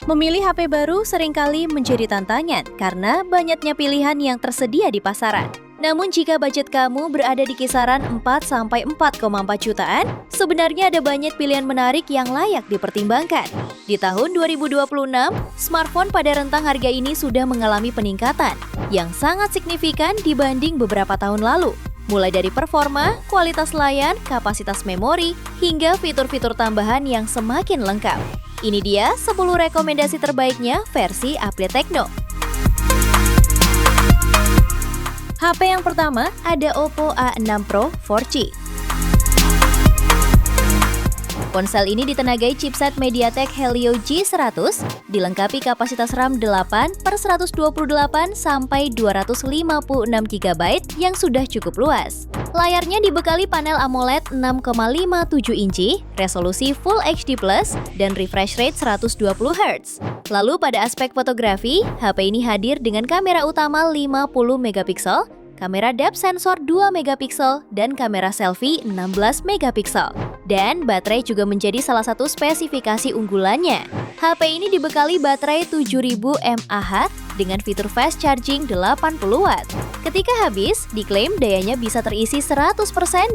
Memilih HP baru seringkali menjadi tantangan karena banyaknya pilihan yang tersedia di pasaran. Namun jika budget kamu berada di kisaran 4-4,4 jutaan, sebenarnya ada banyak pilihan menarik yang layak dipertimbangkan. Di tahun 2026, smartphone pada rentang harga ini sudah mengalami peningkatan yang sangat signifikan dibanding beberapa tahun lalu. Mulai dari performa, kualitas layar, kapasitas memori, hingga fitur-fitur tambahan yang semakin lengkap. Ini dia 10 rekomendasi terbaiknya versi update Tecno. HP yang pertama ada Oppo A6 Pro 4G. Ponsel ini ditenagai chipset MediaTek Helio G100, dilengkapi kapasitas RAM 8/128 sampai 256 GB yang sudah cukup luas. Layarnya dibekali panel AMOLED 6,57 inci, resolusi Full HD+, dan refresh rate 120 Hz. Lalu pada aspek fotografi, HP ini hadir dengan kamera utama 50 megapiksel, kamera depth sensor 2 megapiksel, dan kamera selfie 16 megapiksel. Dan baterai juga menjadi salah satu spesifikasi unggulannya. HP ini dibekali baterai 7000 mAh dengan fitur fast charging 80 Watt. Ketika habis, diklaim dayanya bisa terisi 100%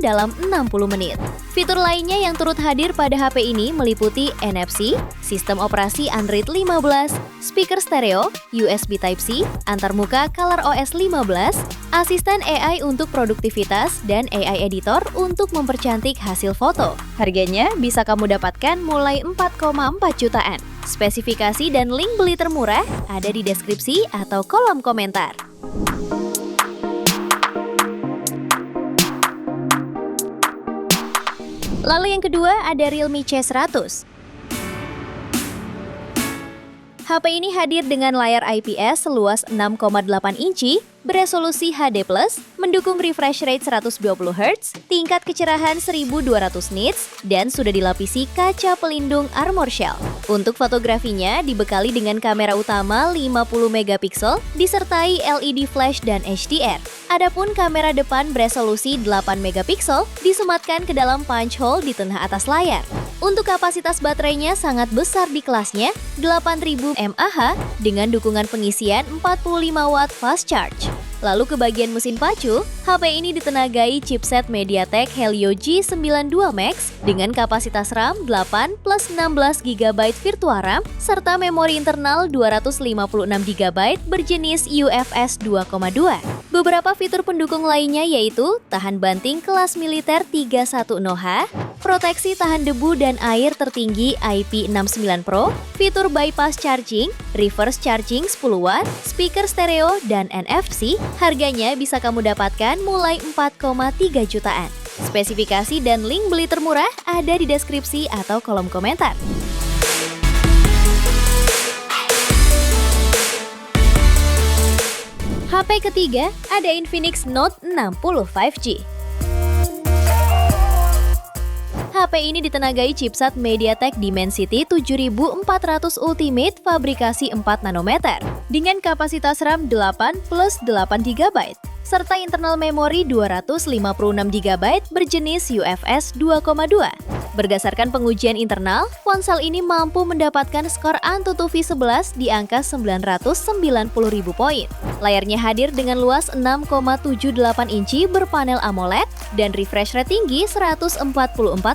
dalam 60 menit. Fitur lainnya yang turut hadir pada HP ini meliputi NFC, sistem operasi Android 15, speaker stereo, USB Type-C, antarmuka ColorOS 15, asisten AI untuk produktivitas, dan AI editor untuk mempercantik hasil foto. Harganya bisa kamu dapatkan mulai 4,4 jutaan. Spesifikasi dan link beli termurah ada di deskripsi atau kolom komentar. Lalu yang kedua ada Realme C100. HP ini hadir dengan layar IPS seluas 6,8 inci, beresolusi HD+, mendukung refresh rate 120 Hz, tingkat kecerahan 1200 nits, dan sudah dilapisi kaca pelindung Armor Shell. Untuk fotografinya dibekali dengan kamera utama 50 megapiksel, disertai LED flash dan HDR. Adapun kamera depan beresolusi 8 megapiksel disematkan ke dalam punch hole di tengah atas layar. Untuk kapasitas baterainya sangat besar di kelasnya, 8000 mAh dengan dukungan pengisian 45 Watt fast charge. Lalu ke bagian mesin pacu, HP ini ditenagai chipset MediaTek Helio G92 Max dengan kapasitas RAM 8 plus 16 GB virtual RAM serta memori internal 256 GB berjenis UFS 2,2. Beberapa fitur pendukung lainnya yaitu tahan banting kelas militer 310H, proteksi tahan debu dan air tertinggi IP69 Pro, fitur bypass charging, reverse charging 10 Watt, speaker stereo, dan NFC. Harganya bisa kamu dapatkan mulai 4,3 jutaan. Spesifikasi dan link beli termurah ada di deskripsi atau kolom komentar. HP ketiga ada Infinix Note 60 5G. HP ini ditenagai chipset MediaTek Dimensity 7400 Ultimate fabrikasi 4 nanometer dengan kapasitas RAM 8 plus 8 GB serta internal memori 256 GB berjenis UFS 2,2. Berdasarkan pengujian internal, ponsel ini mampu mendapatkan skor AnTuTu V11 di angka 990.000 poin. Layarnya hadir dengan luas 6,78 inci berpanel AMOLED dan refresh rate tinggi 144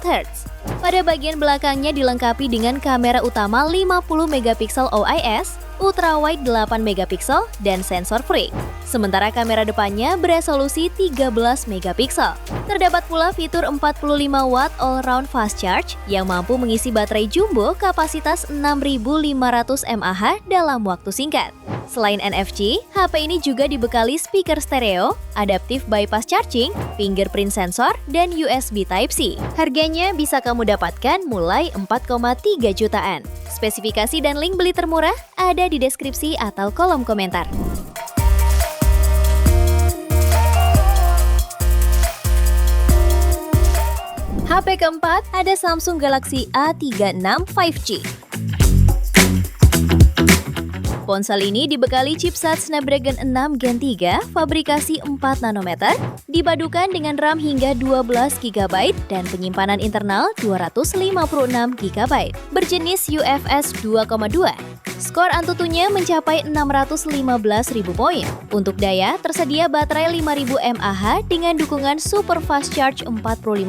Hz. Pada bagian belakangnya dilengkapi dengan kamera utama 50 megapiksel OIS, ultrawide 8 megapiksel, dan sensor freak. Sementara kamera depannya beresolusi 13 megapiksel. Terdapat pula fitur 45 Watt all-round fast charge yang mampu mengisi baterai jumbo kapasitas 6500 mAh dalam waktu singkat. Selain NFC, HP ini juga dibekali speaker stereo, adaptive bypass charging, fingerprint sensor, dan USB Type-C. Harganya bisa kamu dapatkan mulai 4,3 jutaan. Spesifikasi dan link beli termurah ada di deskripsi atau kolom komentar. HP keempat ada Samsung Galaxy A36 5G. Ponsel ini dibekali chipset Snapdragon 6 Gen 3 fabrikasi 4 nanometer, dipadukan dengan RAM hingga 12 GB dan penyimpanan internal 256 GB, berjenis UFS 2,2. Skor Antutunya mencapai 615.000 poin. Untuk daya, tersedia baterai 5000 mAh dengan dukungan Super Fast Charge 45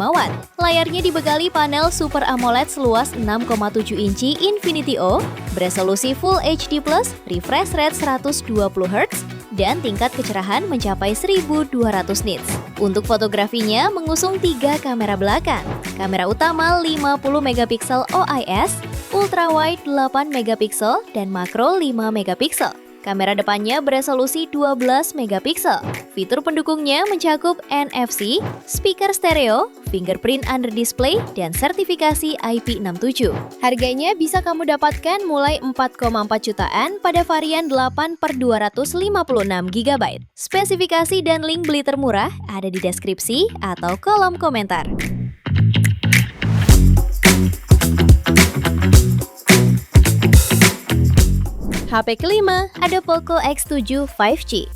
Watt. Layarnya dibekali panel Super AMOLED seluas 6,7 inci Infinity O, beresolusi Full HD+, refresh rate 120 Hz, dan tingkat kecerahan mencapai 1200 nits. Untuk fotografinya mengusung 3 kamera belakang. Kamera utama 50 megapiksel OIS, ultrawide 8 megapiksel, dan makro 5 megapiksel. Kamera depannya beresolusi 12 megapiksel. Fitur pendukungnya mencakup NFC, speaker stereo, fingerprint under display, dan sertifikasi IP67. Harganya bisa kamu dapatkan mulai 4,4 jutaan pada varian 8/256 GB. Spesifikasi dan link beli termurah ada di deskripsi atau kolom komentar. HP kelima ada Poco X7 5G.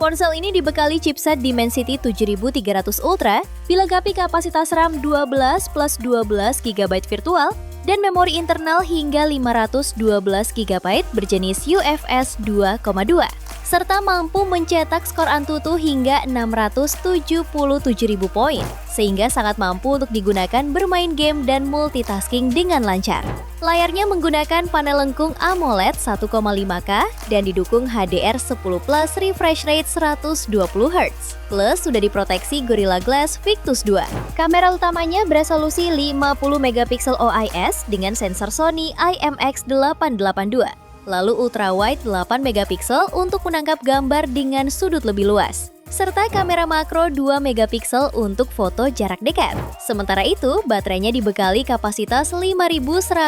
Ponsel ini dibekali chipset Dimensity 7300 Ultra, dilengkapi kapasitas RAM 12 plus 12 GB virtual, dan memori internal hingga 512 GB berjenis UFS 2,2. Serta mampu mencetak skor Antutu hingga 677.000 poin, sehingga sangat mampu untuk digunakan bermain game dan multitasking dengan lancar. Layarnya menggunakan panel lengkung AMOLED 1,5K dan didukung HDR10+ refresh rate 120 Hz. Plus sudah diproteksi Gorilla Glass Victus 2. Kamera utamanya beresolusi 50 megapiksel OIS dengan sensor Sony IMX882. Lalu ultrawide 8 megapiksel untuk menangkap gambar dengan sudut lebih luas, serta kamera makro 2 megapiksel untuk foto jarak dekat. Sementara itu, baterainya dibekali kapasitas 5110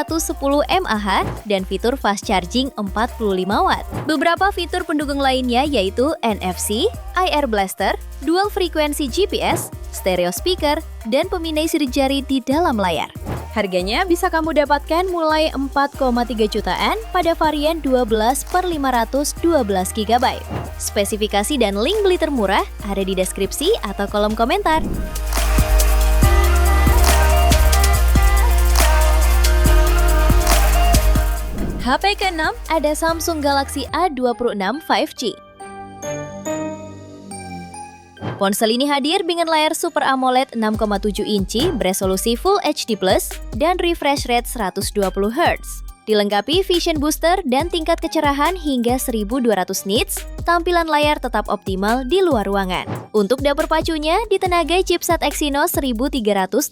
mAh dan fitur fast charging 45 Watt. Beberapa fitur pendukung lainnya yaitu NFC, IR Blaster, dual frekuensi GPS, stereo speaker, dan pemindai sidik jari di dalam layar. Harganya bisa kamu dapatkan mulai 4,3 jutaan pada varian 12/512 GB. Spesifikasi dan link beli termurah ada di deskripsi atau kolom komentar. HP ke-6 ada Samsung Galaxy A26 5G. Ponsel ini hadir dengan layar Super AMOLED 6,7 inci beresolusi Full HD+, dan refresh rate 120 Hz. Dilengkapi Vision Booster dan tingkat kecerahan hingga 1200 nits, tampilan layar tetap optimal di luar ruangan. Untuk dapur pacunya ditenagai chipset Exynos 1380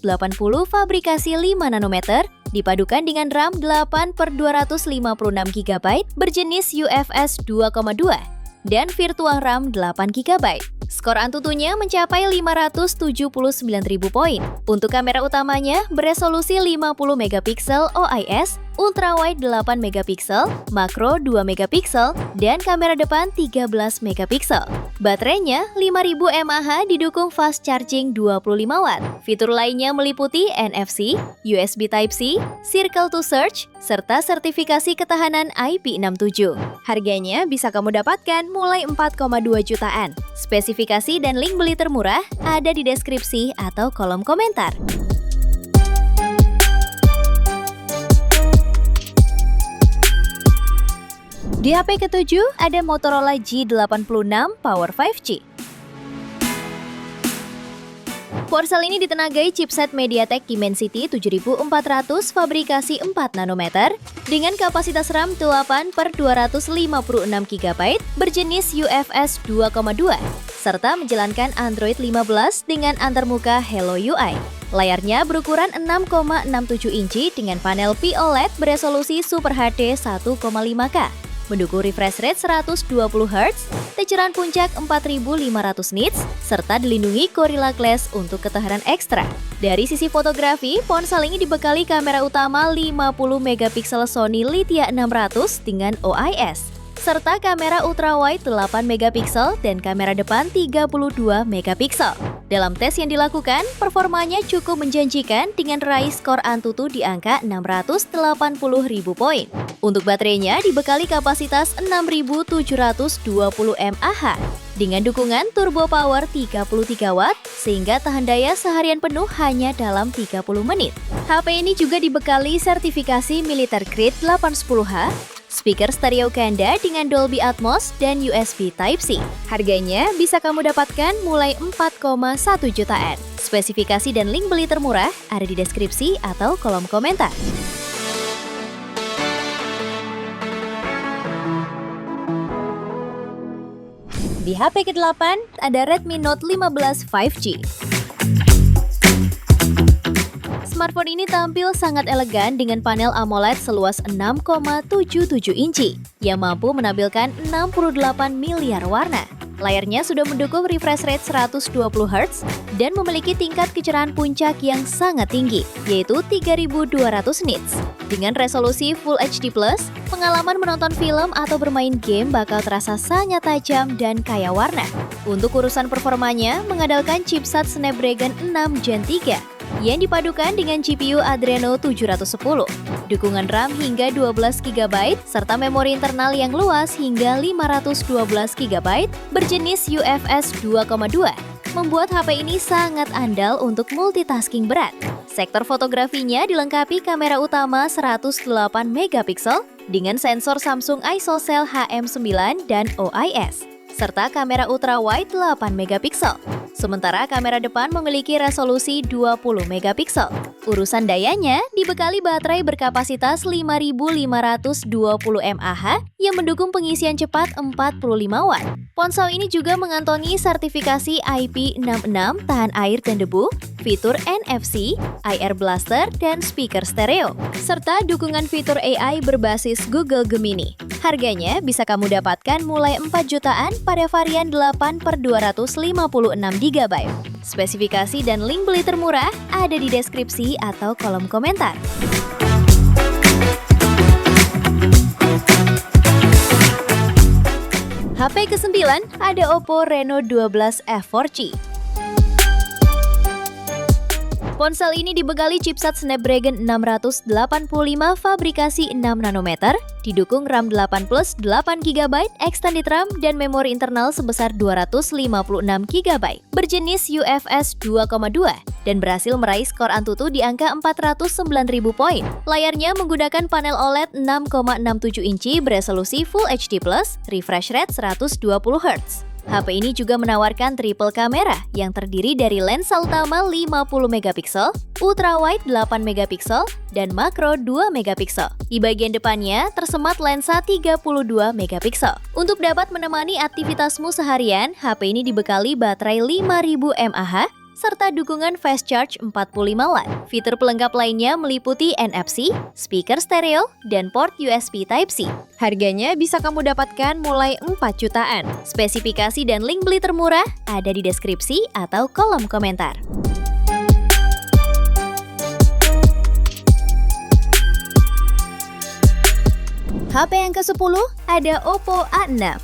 fabrikasi 5 nanometer, dipadukan dengan RAM 8/256 GB berjenis UFS 2,2 dan virtual RAM 8 GB. Skor Antutunya mencapai 579.000 poin. Untuk kamera utamanya beresolusi 50 megapiksel OIS, ultrawide 8 megapiksel, makro 2 megapiksel, dan kamera depan 13 megapiksel. Baterainya 5000 mAh didukung fast charging 25 Watt. Fitur lainnya meliputi NFC, USB Type-C, Circle to Search, serta sertifikasi ketahanan IP67. Harganya bisa kamu dapatkan mulai 4,2 jutaan. Spesifikasi dan link beli termurah ada di deskripsi atau kolom komentar. Di HP ke-7 ada Motorola G86 Power 5G. Ponsel ini ditenagai chipset MediaTek Dimensity 7400 fabrikasi 4 nanometer dengan kapasitas RAM 8/256 GB berjenis UFS 2,2 serta menjalankan Android 15 dengan antarmuka Hello UI. Layarnya berukuran 6,67 inci dengan panel POLED beresolusi Super HD 1,5K. Mendukung refresh rate 120 Hz, teceran puncak 4500 nits, serta dilindungi Gorilla Glass untuk ketahanan ekstra. Dari sisi fotografi, ponsel ini dibekali kamera utama 50 megapiksel Sony Lithia 600 dengan OIS, serta kamera ultrawide 8 megapiksel dan kamera depan 32 megapiksel. Dalam tes yang dilakukan, performanya cukup menjanjikan dengan raih skor Antutu di angka 680.000 poin. Untuk baterainya dibekali kapasitas 6.720 mAh dengan dukungan turbo power 33 watt sehingga tahan daya seharian penuh hanya dalam 30 menit. HP ini juga dibekali sertifikasi militer grade 810H, speaker stereo ganda dengan Dolby Atmos dan USB Type-C. Harganya bisa kamu dapatkan mulai 4,1 jutaan. Spesifikasi dan link beli termurah ada di deskripsi atau kolom komentar. Di HP ke-8 ada Redmi Note 15 5G. Smartphone ini tampil sangat elegan dengan panel AMOLED seluas 6,77 inci yang mampu menampilkan 68 miliar warna. Layarnya sudah mendukung refresh rate 120 Hz dan memiliki tingkat kecerahan puncak yang sangat tinggi, yaitu 3200 nits. Dengan resolusi Full HD+, pengalaman menonton film atau bermain game bakal terasa sangat tajam dan kaya warna. Untuk urusan performanya, mengandalkan chipset Snapdragon 6 Gen 3 yang dipadukan dengan GPU Adreno 710, dukungan RAM hingga 12 GB, serta memori internal yang luas hingga 512 GB berjenis UFS 2.2, membuat HP ini sangat andal untuk multitasking berat. Sektor fotografinya dilengkapi kamera utama 108 MP dengan sensor Samsung ISOCELL HM9 dan OIS, serta kamera ultrawide 8 MP. Sementara kamera depan memiliki resolusi 20 MP. Urusan dayanya dibekali baterai berkapasitas 5.520 mAh yang mendukung pengisian cepat 45 watt. Ponsel ini juga mengantongi sertifikasi IP66 tahan air dan debu, fitur NFC, IR Blaster, dan speaker stereo, serta dukungan fitur AI berbasis Google Gemini. Harganya bisa kamu dapatkan mulai 4 jutaan pada varian 8/256 GB. Spesifikasi dan link beli termurah ada di deskripsi atau kolom komentar. HP ke-9 ada Oppo Reno 12F 4G. Ponsel ini dibekali chipset Snapdragon 685 fabrikasi 6 nanometer, didukung RAM 8 plus 8 GB, extended RAM, dan memori internal sebesar 256 GB, berjenis UFS 2.2, dan berhasil meraih skor Antutu di angka 409.000 poin. Layarnya menggunakan panel OLED 6,67 inci beresolusi Full HD+, refresh rate 120 Hz. HP ini juga menawarkan triple kamera yang terdiri dari lensa utama 50 MP, ultrawide 8 MP, dan makro 2 MP. Di bagian depannya tersemat lensa 32 MP. Untuk dapat menemani aktivitasmu seharian, HP ini dibekali baterai 5000 mAh serta dukungan fast charge 45 watt. Fitur pelengkap lainnya meliputi NFC, speaker stereo, dan port USB Type-C. Harganya bisa kamu dapatkan mulai 4 jutaan. Spesifikasi dan link beli termurah ada di deskripsi atau kolom komentar. HP yang ke-10 ada Oppo A6.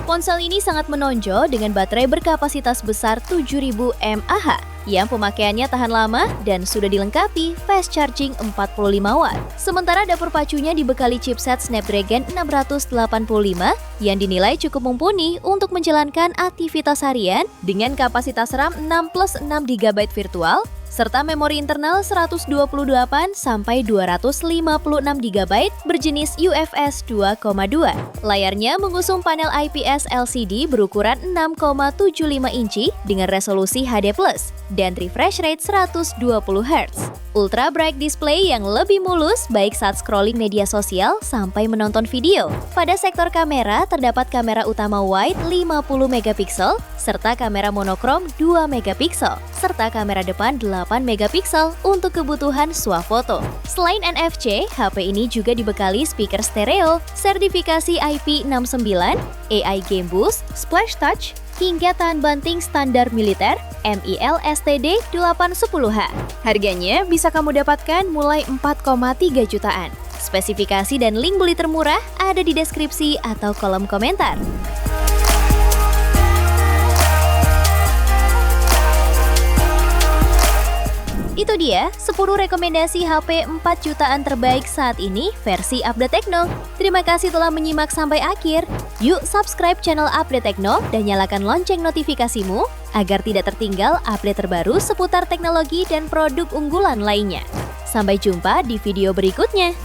Ponsel ini sangat menonjol dengan baterai berkapasitas besar 7000 mAh yang pemakaiannya tahan lama dan sudah dilengkapi fast charging 45 watt. Sementara dapur pacunya dibekali chipset Snapdragon 685 yang dinilai cukup mumpuni untuk menjalankan aktivitas harian dengan kapasitas RAM 6 plus 6 GB virtual, serta memori internal 128 sampai 256 GB berjenis UFS 2.2. Layarnya mengusung panel IPS LCD berukuran 6,75 inci dengan resolusi HD+, dan refresh rate 120 Hz. Ultra bright display yang lebih mulus baik saat scrolling media sosial sampai menonton video. Pada sektor kamera terdapat kamera utama wide 50 MP serta kamera monokrom 2 MP serta kamera depan 8 MP untuk kebutuhan swafoto. Selain NFC, HP ini juga dibekali speaker stereo, sertifikasi IP69, AI Game Boost, Splash Touch, hingga tahan banting standar militer MIL STD 810H. Harganya bisa kamu dapatkan mulai 4,3 jutaan. Spesifikasi dan link beli termurah ada di deskripsi atau kolom komentar. Itu dia 10 rekomendasi HP 4 jutaan terbaik saat ini versi Update Tekno. Terima kasih telah menyimak sampai akhir. Yuk subscribe channel Update Tekno dan nyalakan lonceng notifikasimu agar tidak tertinggal update terbaru seputar teknologi dan produk unggulan lainnya. Sampai jumpa di video berikutnya.